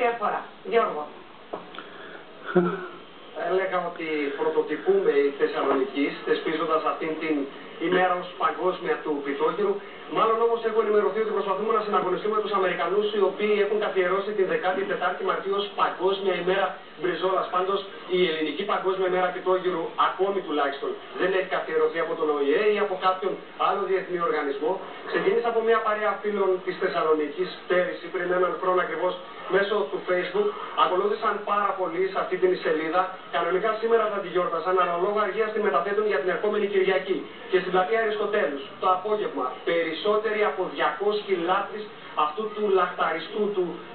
διαφορά. Γιώργο. Έλεγα ότι πρωτοτυπούμε η Θεσσαλονικής, θεσπίζοντας αυτήν την ημέρα ως παγκόσμια του πιτόγυρου. Μάλλον όμως έχω ενημερωθεί ότι προσπαθούμε να συναγωνιστούμε τους Αμερικανούς, οι οποίοι έχουν καθιερώσει την 14η Μαρτίου ως παγκόσμια ημέρα μπριζόλας. Πάντως η ελληνική παγκόσμια ημέρα πιτόγυρου, ακόμη τουλάχιστον, δεν έχει καθιερωθεί από τον ΟΗΕ ή από κάποιον άλλο διεθνή οργανισμό. Ξεκίνησα από μια παρέα φίλων της Θεσσαλονίκης πέρυσι, πριν έναν χρόνο ακριβώς, μέσω του Facebook. Ακολούθησαν πάρα πολύ σε αυτή την σελίδα. Κανονικά σήμερα θα τη γιόρτασαν, αλλά λόγω αργίας τη μεταθέτουν για την ερχόμενη Κυριακή. Και στην πλατεία Αριστοτέλους, το απόγευμα, περισσότεροι από 200 λάτρεις αυτού του λαχταριστού,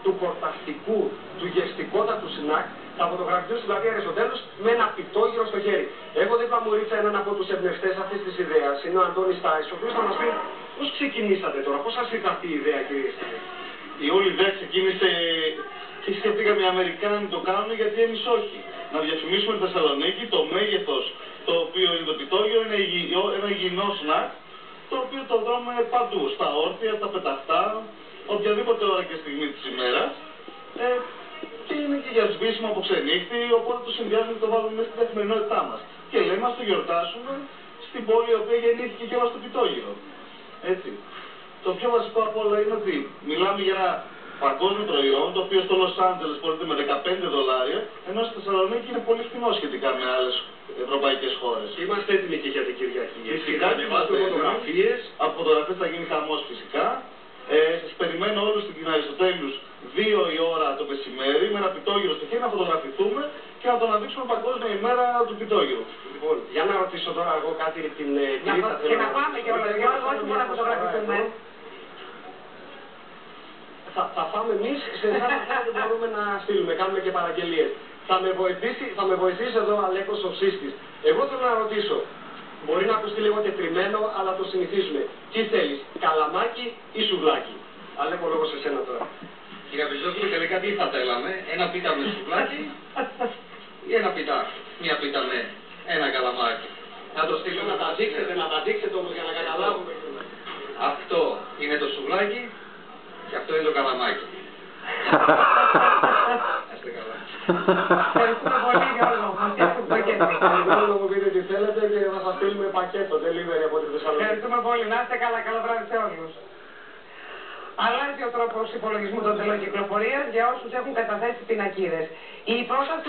του χορταστικού, του γευστικότατου σνακ, θα φωτογραφηθούν στην πλατεία Αριστοτέλους με ένα πιτόγυρο στο χέρι. Έχω δίπλα μου ρίξα έναν από τους εμπνευστές αυτής της ιδέας, είναι ο Αντώνης Τάης, ο οποίος θα μας πει πώς ξεκινήσατε τώρα, πώς σας ήρθε αυτή η ιδέα, κύριε Στάη. Η όλη ιδέα ξεκίνησε και σκεφτήκαμε οι Αμερικάνοι το κάνουν, γιατί εμείς όχι. Να διαφημίσουμε τη Θεσσαλονίκη, το μέγεθος το οποίο είναι το πιτόγυρο, είναι ένα υγιεινό σνακ, το οποίο το δρούμε παντού, στα όρθια, στα πεταχτά, οποιαδήποτε ώρα και στιγμή της ημέρας. Και είναι και για σβήσιμο από ξενύχτη, οπότε το συνδυάζουμε και το βάλουμε μέσα στην καθημερινότητά μας. Και λέμε ας το γιορτάσουμε στην πόλη η οποία γεννήθηκε και μας το πιτόγυρο. Έτσι. Το πιο βασικό από όλα είναι ότι μιλάμε για ένα παγκόσμιο προϊόν, το οποίο στο Λος Άντζελες πωλείται με $15, ενώ στη Θεσσαλονίκη είναι πολύ φθηνό σχετικά με άλλες ευρωπαϊκές χώρες. Είμαστε έτοιμοι και για την Κυριακή. Φυσικά και βάζετε φωτογραφίες, από φωτογραφίες θα γίνει χαμός φυσικά. Σας περιμένω όλους στην Αριστοτέλους 2 η ώρα το μεσημέρι με ένα πιτόγυρο στο χέρι να φωτογραφηθούμε και να το αναδείξουμε παγκόσμια ημέρα του πιτόγυρου. Λοιπόν, για να ρωτήσω τώρα εγώ κάτι την κυρία. Και να πάμε και όλα, Γιώργο, όχι μόνο να φωτογραφηθούμε. Θα πάμε εμείς σε εσάς και μπορούμε να στείλουμε, κάνουμε και παραγγελίες. Θα με βοηθήσει εδώ ο Αλέκος ο Ψίστης. Εγώ θέλω να ρωτήσω, μπορεί να ακουστεί λίγο τετριμένο, αλλά το συνηθίζουμε. Τι θέλεις, καλαμάκι ή σουβλάκι? Αλέκο, λόγω σε σένα τώρα. Κύριε Βυζόπουλο, τελικά τι θα θέλαμε, ένα πίτα με σουβλάκι ή ένα πίτα, μία πίτα με ένα καλαμάκι? Να το στείλω να τα δείξετε όμως για να καταλάβουμε. Αυτό είναι το σουβλάκι και αυτό είναι το καλαμάκι. Είστε καλά. Ευχαριστούμε πολύ, Γιώργο. Μας φτιάξετε το πακέτο. Θέλω να μου πείτε τι θέλετε και θα σας στείλουμε πακέτο, delivery από τη Θεσσαλονίκη. Ευχαριστούμε πολύ. Να είστε καλά. Καλό βράδυ σε όλους. Αλλάζει ο τρόπος υπολογισμού των τελών κυκλοφορίας για όσους έχουν καταθέσει πινακίδες. Η πρόταση